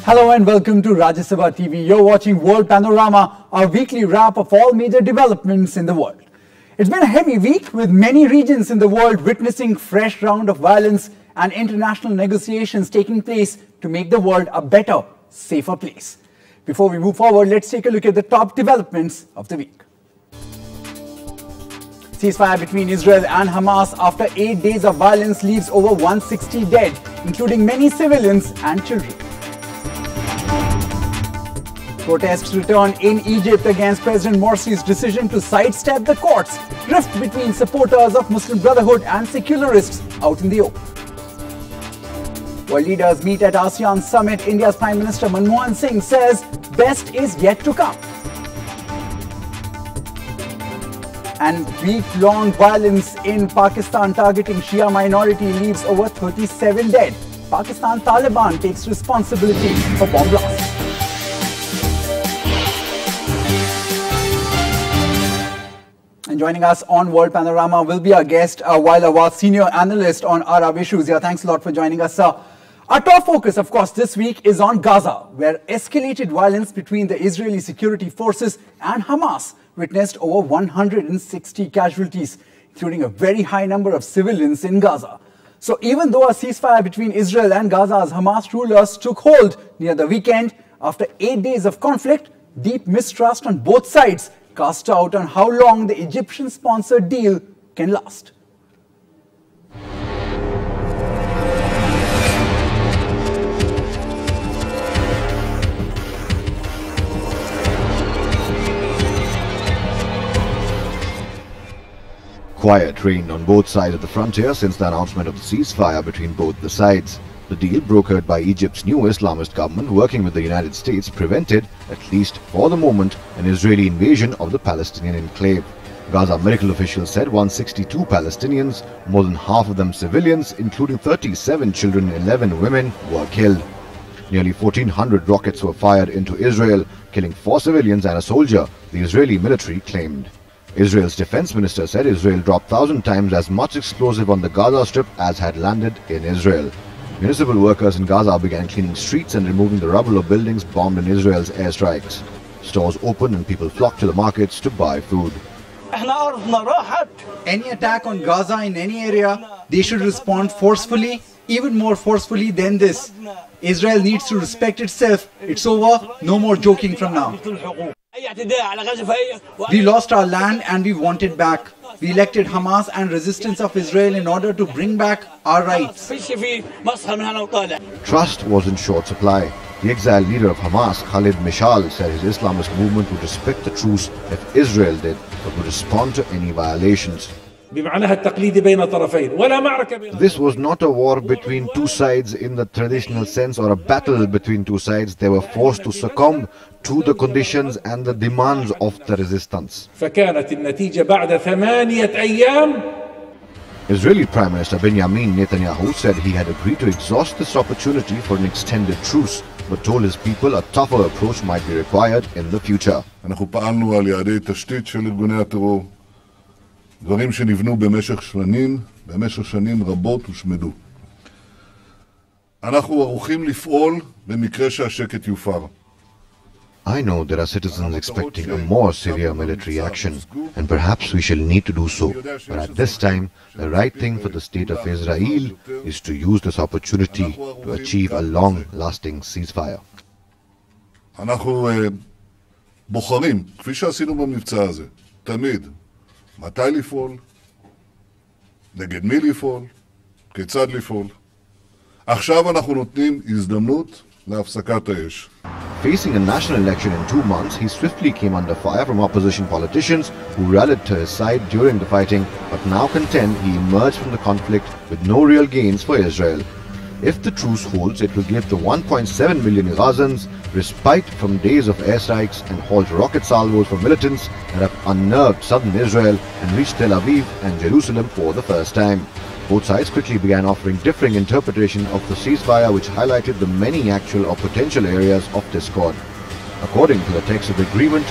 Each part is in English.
Hello and welcome to Rajya Sabha TV. You're watching World Panorama, our weekly wrap of all major developments in the world. It's been a heavy week with many regions in the world witnessing fresh round of violence and international negotiations taking place to make the world a better, safer place. Before we move forward, let's take a look at the top developments of the week. Ceasefire between Israel and Hamas after 8 days of violence leaves over 160 dead, including many civilians and children. Protests return in Egypt against President Morsi's decision to sidestep the courts. Rift between supporters of Muslim Brotherhood and secularists out in the open. World leaders meet at ASEAN summit. India's Prime Minister Manmohan Singh says best is yet to come. And week-long violence in Pakistan targeting Shia minority leaves over 37 dead. Pakistan Taliban takes responsibility for bomb blasts. And joining us on World Panorama will be our guest, Wael Awad, senior analyst on Arab issues. Yeah, thanks a lot for joining us, sir. Our top focus, of course, this week is on Gaza, where escalated violence between the Israeli security forces and Hamas witnessed over 160 casualties, including a very high number of civilians in Gaza. So even though a ceasefire between Israel and Gaza's Hamas rulers took hold near the weekend, after 8 days of conflict, deep mistrust on both sides cast out on how long the Egyptian-sponsored deal can last. Quiet reigned on both sides of the frontier since the announcement of the ceasefire between both the sides. The deal, brokered by Egypt's new Islamist government working with the United States, prevented, at least for the moment, an Israeli invasion of the Palestinian enclave. Gaza medical officials said 162 Palestinians, more than half of them civilians, including 37 children and 11 women, were killed. Nearly 1,400 rockets were fired into Israel, killing 4 civilians and a soldier, the Israeli military claimed. Israel's defense minister said Israel dropped 1,000 times as much explosive on the Gaza Strip as had landed in Israel. Municipal workers in Gaza began cleaning streets and removing the rubble of buildings bombed in Israel's airstrikes. Stores opened and people flocked to the markets to buy food. Any attack on Gaza in any area, they should respond forcefully, even more forcefully than this. Israel needs to respect itself. It's over. No more joking from now. We lost our land and we want it back. We elected Hamas and resistance of Israel in order to bring back our rights. Trust was in short supply. The exiled leader of Hamas, Khalid Mishal, said his Islamist movement would respect the truce if Israel did, but would respond to any violations. This was not a war between two sides in the traditional sense or a battle between two sides. They were forced to succumb to the conditions and the demands of the resistance. Israeli Prime Minister Benjamin Netanyahu said he had agreed to exhaust this opportunity for an extended truce, but told his people a tougher approach might be required in the future. דברים שנבנו במשך שנים רבות הושמדו. אנחנו ערוכים לפעול במקרה שהשקט יופר. I know there are citizens expecting a more severe military action, and perhaps we shall need to do so. But at this time, the right thing for the state of Israel is to use this opportunity to achieve a long-lasting ceasefire. אנחנו בוחרים, כפי שעשינו במבצע הזה, תמיד, מתי לפעול, נגד מי לפעול, כיצד לפעול. עכשיו אנחנו נותנים הזדמנות להפסקת האש. Facing a national election in 2 months, he swiftly came under fire from opposition politicians who rallied to his side during the fighting, but now contend he emerged from the conflict with no real gains for Israel. If the truce holds, it will give the 1.7 million Gazans respite from days of airstrikes and halt rocket salvos from militants that have unnerved southern Israel and reached Tel Aviv and Jerusalem for the first time. Both sides quickly began offering differing interpretations of the ceasefire, which highlighted the many actual or potential areas of discord. According to the text of the agreement,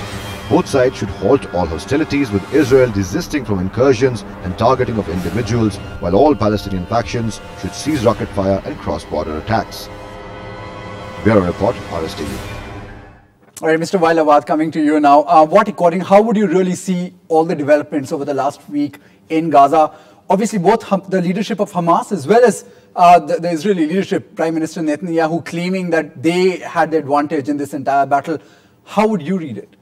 both sides should halt all hostilities, with Israel desisting from incursions and targeting of individuals, while all Palestinian factions should cease rocket fire and cross-border attacks. Bureau Report, RSTV. All right, Mr. Wailawat, coming to you now. How would you really see all the developments over the last week in Gaza? Obviously, both the leadership of Hamas as well as the Israeli leadership, Prime Minister Netanyahu, claiming that they had the advantage in this entire battle. How would you read it?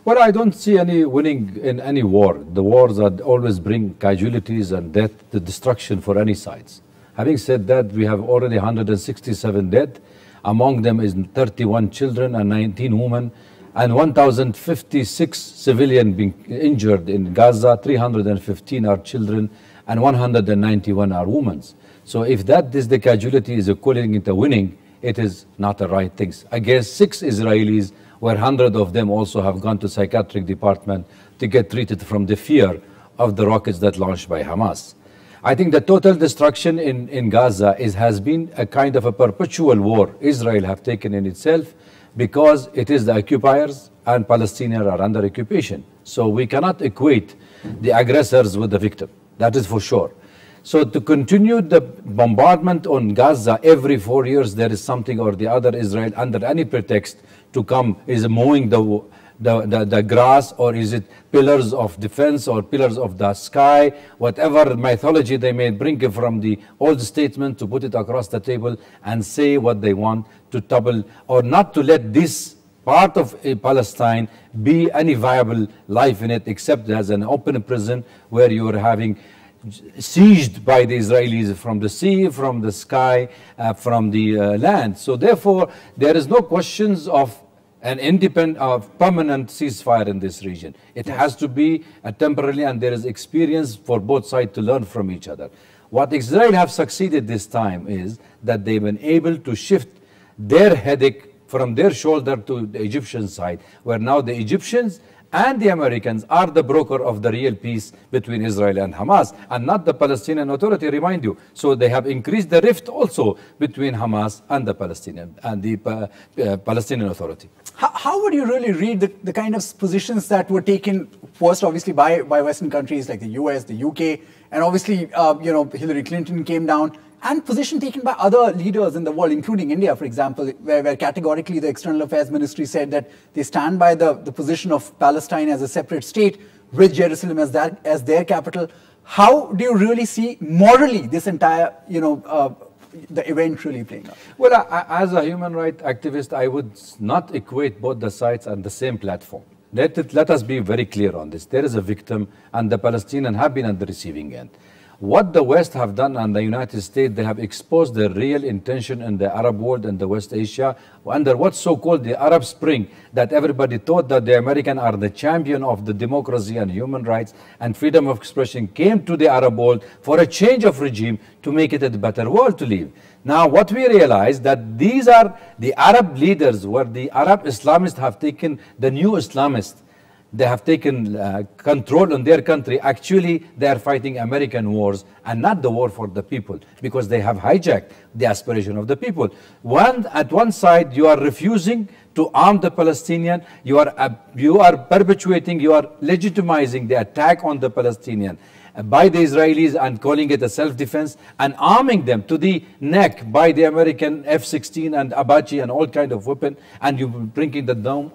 Well, I don't see any winning in any war. The wars always bring casualties and death, the destruction for any sides. Having said that, we have already 167 dead. Among them is 31 children and 19 women, and 1,056 civilians being injured in Gaza. 315 are children, and 191 are women. So if that is the casualty is equaling into winning, it is not the right thing. Against 6 Israelis, where 100 of them also have gone to psychiatric department to get treated from the fear of the rockets that launched by Hamas. I think the total destruction in Gaza has been a kind of a perpetual war Israel have taken in itself, because it is the occupiers and Palestinians are under occupation. So we cannot equate the aggressors with the victim. That is for sure. So to continue the bombardment on Gaza every 4 years, there is something or the other Israel under any pretext to come, is mowing the grass, or is it pillars of defense or pillars of the sky, whatever mythology they may bring from the old statement to put it across the table and say what they want to topple or not to let this part of Palestine be any viable life in it, except as an open prison where you are having sieged by the Israelis from the sea, from the sky, from the land. So therefore, there is no questions of an independent, permanent ceasefire in this region. It has to be a temporary, and there is experience for both sides to learn from each other. What Israel have succeeded this time is that they've been able to shift their headache from their shoulder to the Egyptian side, where now the Egyptians and the Americans are the broker of the real peace between Israel and Hamas, and not the Palestinian Authority, remind you. So they have increased the rift also between Hamas and the Palestinian Authority. How would you really read the kind of positions that were taken first, obviously, by Western countries like the US, the UK, and obviously, Hillary Clinton came down, and position taken by other leaders in the world, including India, for example, where categorically the External Affairs Ministry said that they stand by the position of Palestine as a separate state with Jerusalem as their capital. How do you really see morally this entire, the event really playing out? Well, as a human rights activist, I would not equate both the sides on the same platform. Let us be very clear on this. There is a victim, and the Palestinians have been on the receiving end. What the West have done and the United States, they have exposed their real intention in the Arab world and the West Asia under what's so-called the Arab Spring, that everybody thought that the Americans are the champion of the democracy and human rights and freedom of expression, came to the Arab world for a change of regime to make it a better world to live. Now, what we realize that these are the Arab leaders, where the Arab Islamists have taken the new Islamists. They have taken control in their country. Actually, they are fighting American wars and not the war for the people, because they have hijacked the aspiration of the people. At one side, you are refusing to arm the Palestinian. You are perpetuating, you are legitimizing the attack on the Palestinian by the Israelis and calling it a self-defense, and arming them to the neck by the American F-16 and Apache and all kind of weapon, and you bringing the dome,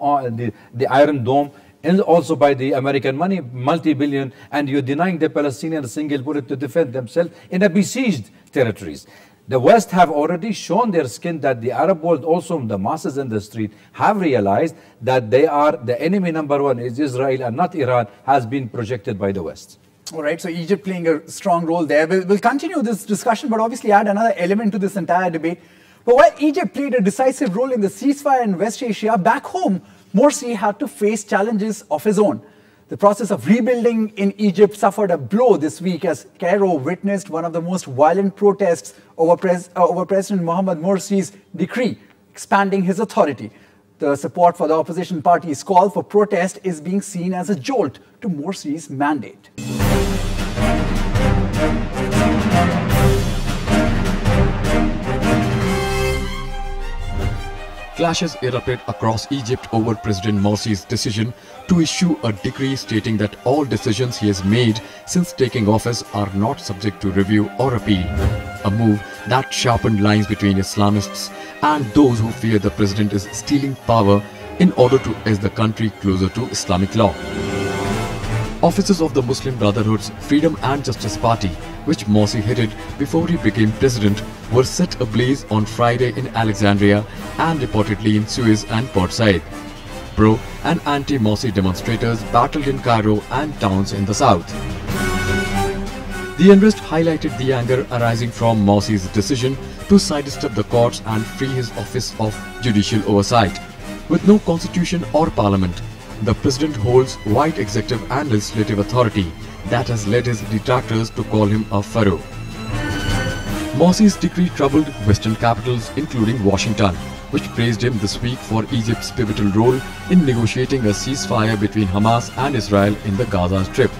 the Iron Dome, and also by the American money, multi-billion, and you're denying the Palestinians a single bullet to defend themselves in a besieged territories. The West have already shown their skin that the Arab world, also the masses in the street, have realized that they are the enemy number one is Israel and not Iran, has been projected by the West. All right, so Egypt playing a strong role there. We'll continue this discussion, but obviously add another element to this entire debate. But while Egypt played a decisive role in the ceasefire in West Asia, back home, Morsi had to face challenges of his own. The process of rebuilding in Egypt suffered a blow this week as Cairo witnessed one of the most violent protests over President Mohamed Morsi's decree, expanding his authority. The support for the opposition party's call for protest is being seen as a jolt to Morsi's mandate. Clashes erupted across Egypt over President Morsi's decision to issue a decree stating that all decisions he has made since taking office are not subject to review or appeal. A move that sharpened lines between Islamists and those who fear the president is stealing power in order to edge the country closer to Islamic law. Officers of the Muslim Brotherhood's Freedom and Justice Party, which Morsi headed before he became president, were set ablaze on Friday in Alexandria and reportedly in Suez and Port Said. Pro- and anti-Morsi demonstrators battled in Cairo and towns in the south. The unrest highlighted the anger arising from Morsi's decision to sidestep the courts and free his office of judicial oversight. With no constitution or parliament, the president holds wide executive and legislative authority that has led his detractors to call him a pharaoh. Morsi's decree troubled Western capitals, including Washington, which praised him this week for Egypt's pivotal role in negotiating a ceasefire between Hamas and Israel in the Gaza Strip.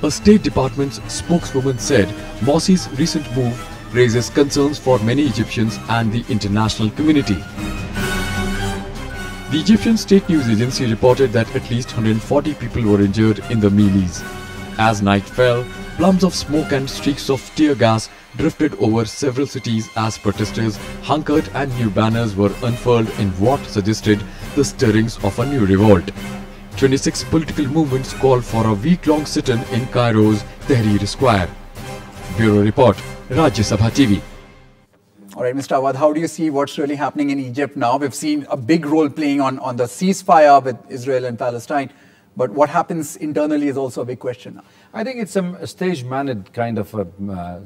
A State Department's spokeswoman said Morsi's recent move raises concerns for many Egyptians and the international community. The Egyptian state news agency reported that at least 140 people were injured in the melees. As night fell, plumes of smoke and streaks of tear gas drifted over several cities as protesters hunkered and new banners were unfurled in what suggested the stirrings of a new revolt. 26 political movements called for a week-long sit-in in Cairo's Tahrir Square. Bureau Report, Rajya Sabha TV. All right, Mr. Awad, how do you see what's really happening in Egypt now? We've seen a big role playing on the ceasefire with Israel and Palestine, but what happens internally is also a big question now. I think it's a stage-managed kind of a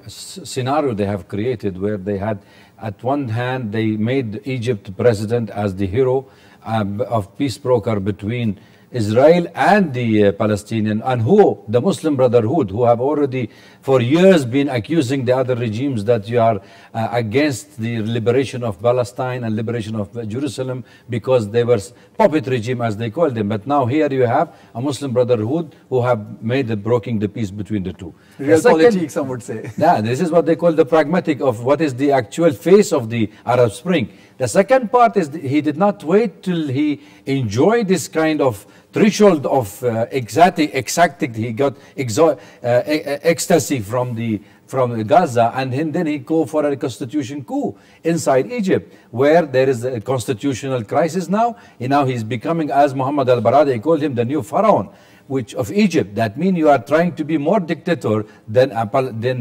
scenario they have created, where they had, at one hand, they made Egypt president as the hero of peace broker between Israel and the Palestinian, and who, the Muslim Brotherhood, who have already for years been accusing the other regimes that you are against the liberation of Palestine and liberation of Jerusalem because they were puppet regime, as they called them. But now here you have a Muslim Brotherhood who have made broking the peace between the two. Real politics, some would say. Yeah, this is what they call the pragmatic of what is the actual face of the Arab Spring. The second part is he did not wait till he enjoyed this kind of threshold of exacting. He got ecstasy from Gaza, and then he go for a constitution coup inside Egypt, where there is a constitutional crisis now. And now he's becoming, as Muhammad al-Baradi called him, the new pharaoh of Egypt. That means you are trying to be more dictator than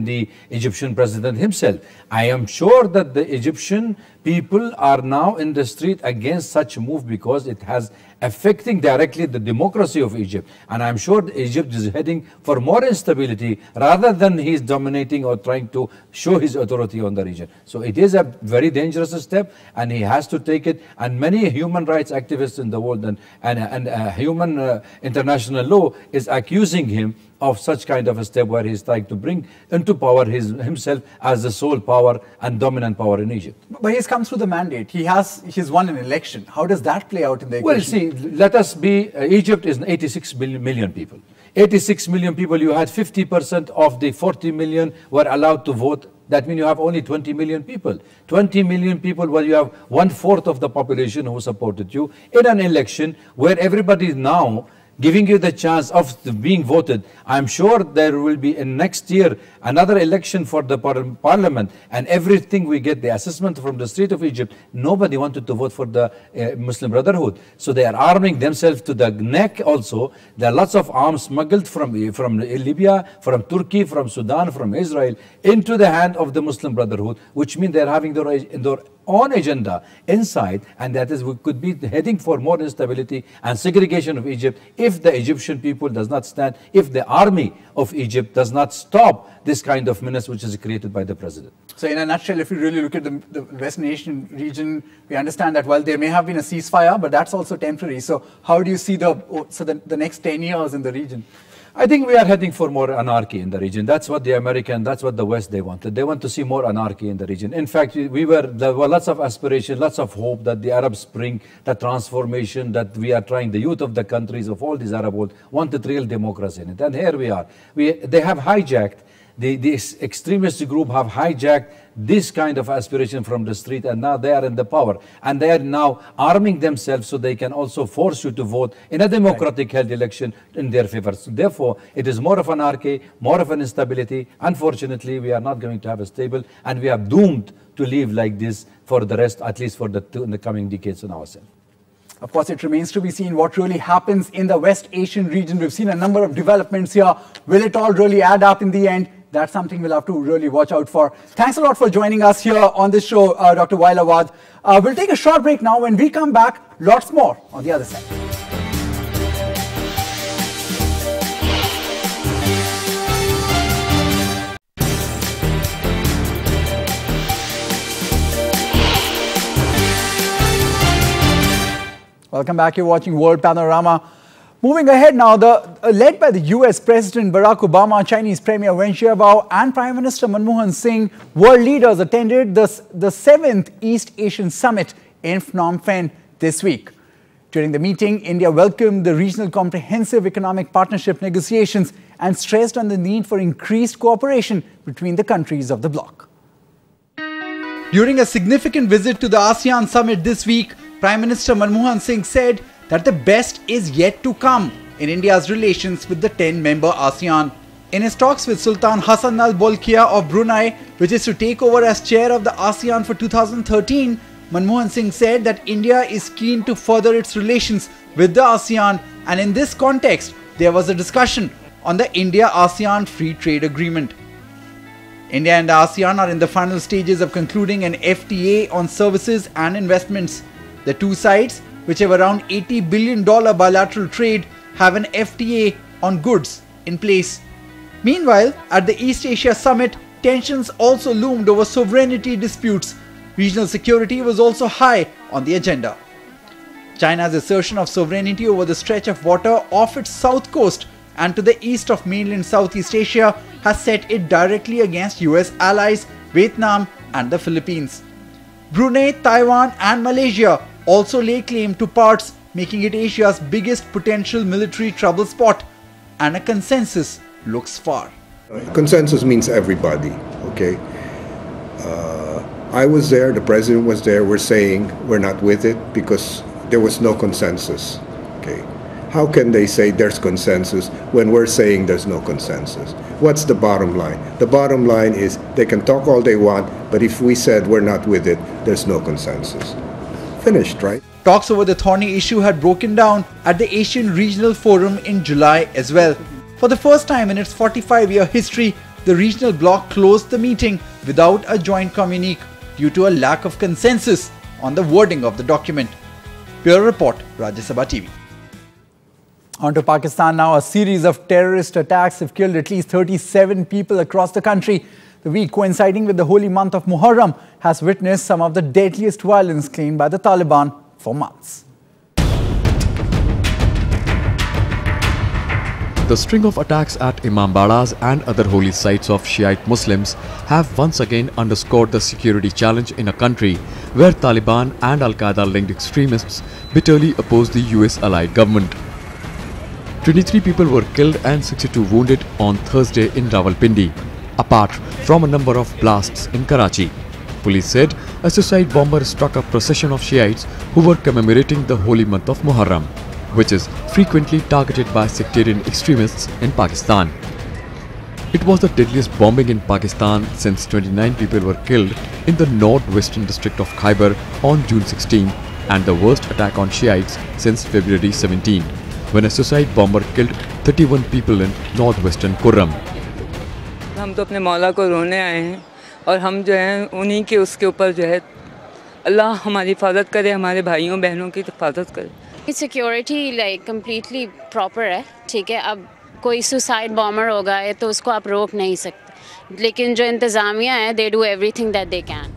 the Egyptian president himself. I am sure that the Egyptian people are now in the street against such a move because it has affecting directly the democracy of Egypt. And I'm sure Egypt is heading for more instability rather than he's dominating or trying to show his authority on the region. So it is a very dangerous step, and he has to take it. And many human rights activists in the world and human international law is accusing him of such kind of a step where he's trying to bring into power himself as the sole power and dominant power in Egypt. But he's come through the mandate. He's won an election. How does that play out in the equation? Well, see, let us be, Egypt is 86 million people. 86 million people, you had 50% of the 40 million were allowed to vote. That means you have only 20 million people. 20 million people, well, you have 1/4 of the population who supported you in an election where everybody is now giving you the chance of being voted. I'm sure there will be in next year another election for the parliament, and everything we get, the assessment from the street of Egypt, nobody wanted to vote for the Muslim Brotherhood. So they are arming themselves to the neck also. There are lots of arms smuggled from Libya, from Turkey, from Sudan, from Israel, into the hand of the Muslim Brotherhood, which means they're having their own agenda inside, and that is we could be heading for more instability and segregation of Egypt if the Egyptian people does not stand, if the army of Egypt does not stop this kind of menace which is created by the president. So in a nutshell, if you really look at the Western Asian region, we understand that while there may have been a ceasefire, but that's also temporary. So how do you see the next 10 years in the region? I think we are heading for more anarchy in the region. That's what the American, that's what the West they wanted. They want to see more anarchy in the region. In fact, there were lots of aspiration, lots of hope that the Arab Spring, the transformation that we are trying, the youth of the countries of all these Arab world wanted real democracy in it. And here we are. They have hijacked, this extremist group have hijacked this kind of aspiration from the street, and now they are in the power, and they are now arming themselves so they can also force you to vote in a democratic held election in their favor. So therefore, it is more of anarchy, more of an instability. Unfortunately, we are not going to have a stable, and we are doomed to live like this for the rest, at least for in the coming decades on ourselves. Of course, it remains to be seen what really happens in the West Asian region. We've seen a number of developments here. Will it all really add up in the end? That's something we'll have to really watch out for. Thanks a lot for joining us here on this show, Dr. Wael Awad. We'll take a short break now. When we come back, lots more on the other side. Welcome back. You're watching World Panorama. Moving ahead now, led by the US President Barack Obama, Chinese Premier Wen Jiabao and Prime Minister Manmohan Singh, world leaders attended the 7th East Asian Summit in Phnom Penh this week. During the meeting, India welcomed the regional comprehensive economic partnership negotiations and stressed on the need for increased cooperation between the countries of the bloc. During a significant visit to the ASEAN Summit this week, Prime Minister Manmohan Singh said that the best is yet to come in India's relations with the 10-member ASEAN. In his talks with Sultan Hassan Al Bolkiah of Brunei, which is to take over as chair of the ASEAN for 2013, Manmohan Singh said that India is keen to further its relations with the ASEAN, and in this context, there was a discussion on the India-ASEAN Free Trade Agreement. India and the ASEAN are in the final stages of concluding an FTA on services and investments. The two sides, which have around $80 billion bilateral trade, have an FTA on goods in place. Meanwhile, at the East Asia Summit, tensions also loomed over sovereignty disputes. Regional security was also high on the agenda. China's assertion of sovereignty over the stretch of water off its south coast and to the east of mainland Southeast Asia has set it directly against US allies, Vietnam and the Philippines. Brunei, Taiwan and Malaysia also lay claim to parts, making it Asia's biggest potential military trouble spot, and a consensus looks far. Consensus means everybody, okay? I was there, the president was there, we're saying we're not with it because there was no consensus, okay? How can they say there's consensus when we're saying there's no consensus? What's the bottom line? The bottom line is they can talk all they want, but if we said we're not with it, there's no consensus. Finished, right? Talks over the thorny issue had broken down at the Asian Regional Forum in July as well. For the first time in its 45-year history, the regional bloc closed the meeting without a joint communique due to a lack of consensus on the wording of the document. Bureau Report, Rajya Sabha TV. On to Pakistan now. A series of terrorist attacks have killed at least 37 people across the country. The week coinciding with the holy month of Muharram has witnessed some of the deadliest violence claimed by the Taliban for months. The string of attacks at Imambadas and other holy sites of Shiite Muslims have once again underscored the security challenge in a country where Taliban and Al-Qaeda-linked extremists bitterly oppose the US-allied government. 23 people were killed and 62 wounded on Thursday in Rawalpindi, apart from a number of blasts in Karachi. Police said a suicide bomber struck a procession of Shiites who were commemorating the holy month of Muharram, which is frequently targeted by sectarian extremists in Pakistan. It was the deadliest bombing in Pakistan since 29 people were killed in the northwestern district of Khyber on June 16 and the worst attack on Shiites since February 17, when a suicide bomber killed 31 people in northwestern Kurram. हम तो अपने मौला को रोने आए हैं और हम जो हैं उन्हीं के उसके ऊपर जो है अल्लाह हमारी हिफाजत करे, हमारे भाइयों बहनों की हिफाजत करे। सिक्योरिटी लाइक कम्प्लीटली प्रॉपर है, ठीक है। अब कोई सुसाइड बॉम्बर होगा है तो उसको आप रोक नहीं सकते, लेकिन जो इंतज़ामिया है they do everything that they can.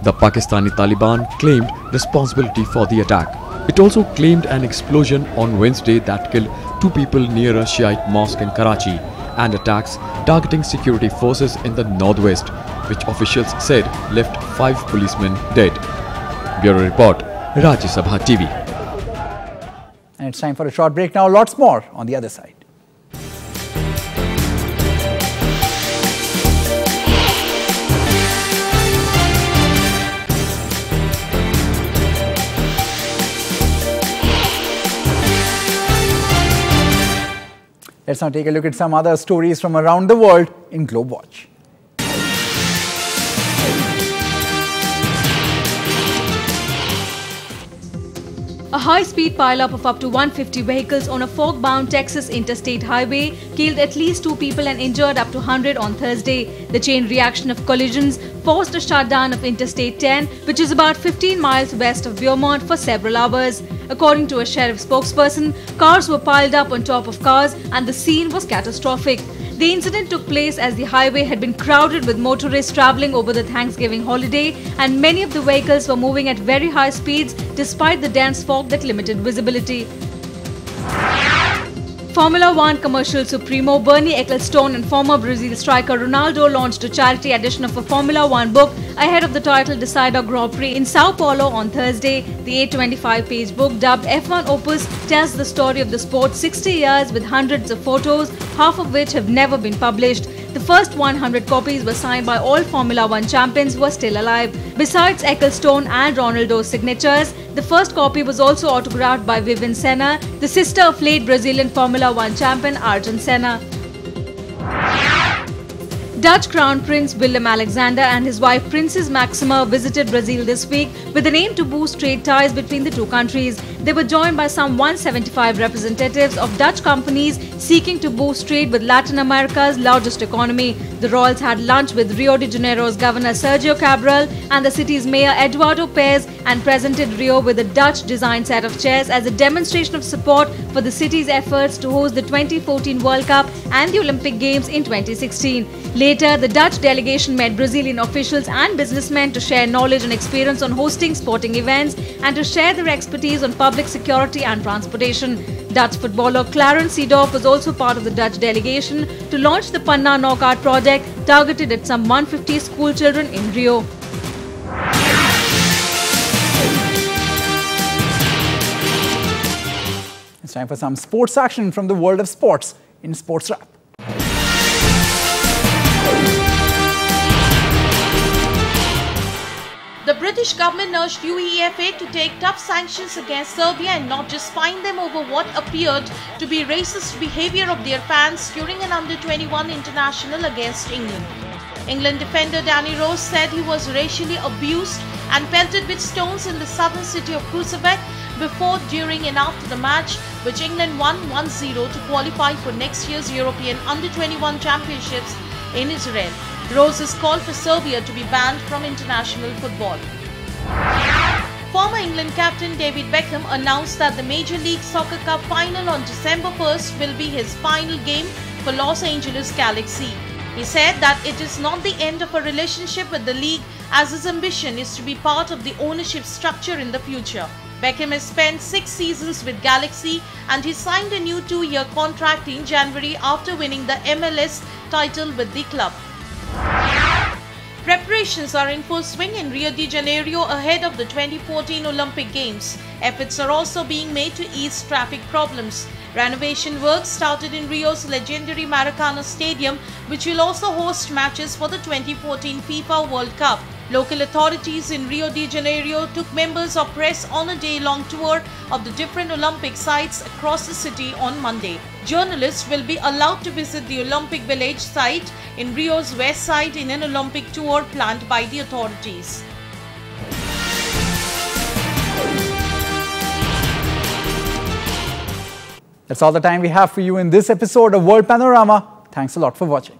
The Pakistani Taliban claimed responsibility for the attack. It also claimed an explosion on Wednesday that killed 2 people near a Shiite mosque in Karachi and attacks targeting security forces in the northwest, which officials said left 5 policemen dead. Bureau Report, Rajya Sabha TV. And it's time for a short break now. Lots more on the other side. Let's now take a look at some other stories from around the world in Globe Watch. A high-speed pileup of up to 150 vehicles on a fog-bound Texas interstate highway killed at least 2 people and injured up to 100 on Thursday. The chain reaction of collisions forced a shutdown of Interstate 10, which is about 15 miles west of Beaumont, for several hours. According to a sheriff spokesperson, cars were piled up on top of cars and the scene was catastrophic. The incident took place as the highway had been crowded with motorists travelling over the Thanksgiving holiday, and many of the vehicles were moving at very high speeds despite the dense fog that limited visibility. Formula One commercial supremo Bernie Ecclestone and former Brazil striker Ronaldo launched a charity edition of a Formula One book ahead of the title Decider Grand Prix in Sao Paulo on Thursday. The 825-page book, dubbed F1 Opus, tells the story of the sport 60 years with hundreds of photos, half of which have never been published. The first 100 copies were signed by all Formula One champions who are still alive. Besides Ecclestone and Ronaldo's signatures, the first copy was also autographed by Vivian Senna, the sister of late Brazilian Formula One champion Ayrton Senna. Dutch Crown Prince Willem-Alexander and his wife Princess Maxima visited Brazil this week with an aim to boost trade ties between the two countries. They were joined by some 175 representatives of Dutch companies seeking to boost trade with Latin America's largest economy. The royals had lunch with Rio de Janeiro's Governor Sergio Cabral and the city's Mayor Eduardo Paes and presented Rio with a Dutch-designed set of chairs as a demonstration of support for the city's efforts to host the 2014 World Cup and the Olympic Games in 2016. Later, the Dutch delegation met Brazilian officials and businessmen to share knowledge and experience on hosting sporting events and to share their expertise on public security and transportation. Dutch footballer Clarence Seedorf was also part of the Dutch delegation to launch the Panna Knockout project targeted at some 150 school children in Rio. It's time for some sports action from the world of sports in Sports Wrap. The British government urged UEFA to take tough sanctions against Serbia and not just fine them over what appeared to be racist behaviour of their fans during an under-21 international against England. England defender Danny Rose said he was racially abused and pelted with stones in the southern city of Kruševac before, during and after the match, which England won 1-0 to qualify for next year's European Under-21 Championships in Israel. Rose has called for Serbia to be banned from international football. Former England captain David Beckham announced that the Major League Soccer Cup final on December 1st will be his final game for Los Angeles Galaxy. He said that it is not the end of a relationship with the league, as his ambition is to be part of the ownership structure in the future. Beckham has spent 6 seasons with Galaxy and he signed a new 2-year contract in January after winning the MLS title with the club. Preparations are in full swing in Rio de Janeiro ahead of the 2014 Olympic Games. Efforts are also being made to ease traffic problems. Renovation work started in Rio's legendary Maracana Stadium, which will also host matches for the 2014 FIFA World Cup. Local authorities in Rio de Janeiro took members of press on a day-long tour of the different Olympic sites across the city on Monday. Journalists will be allowed to visit the Olympic Village site in Rio's west side in an Olympic tour planned by the authorities. That's all the time we have for you in this episode of World Panorama. Thanks a lot for watching.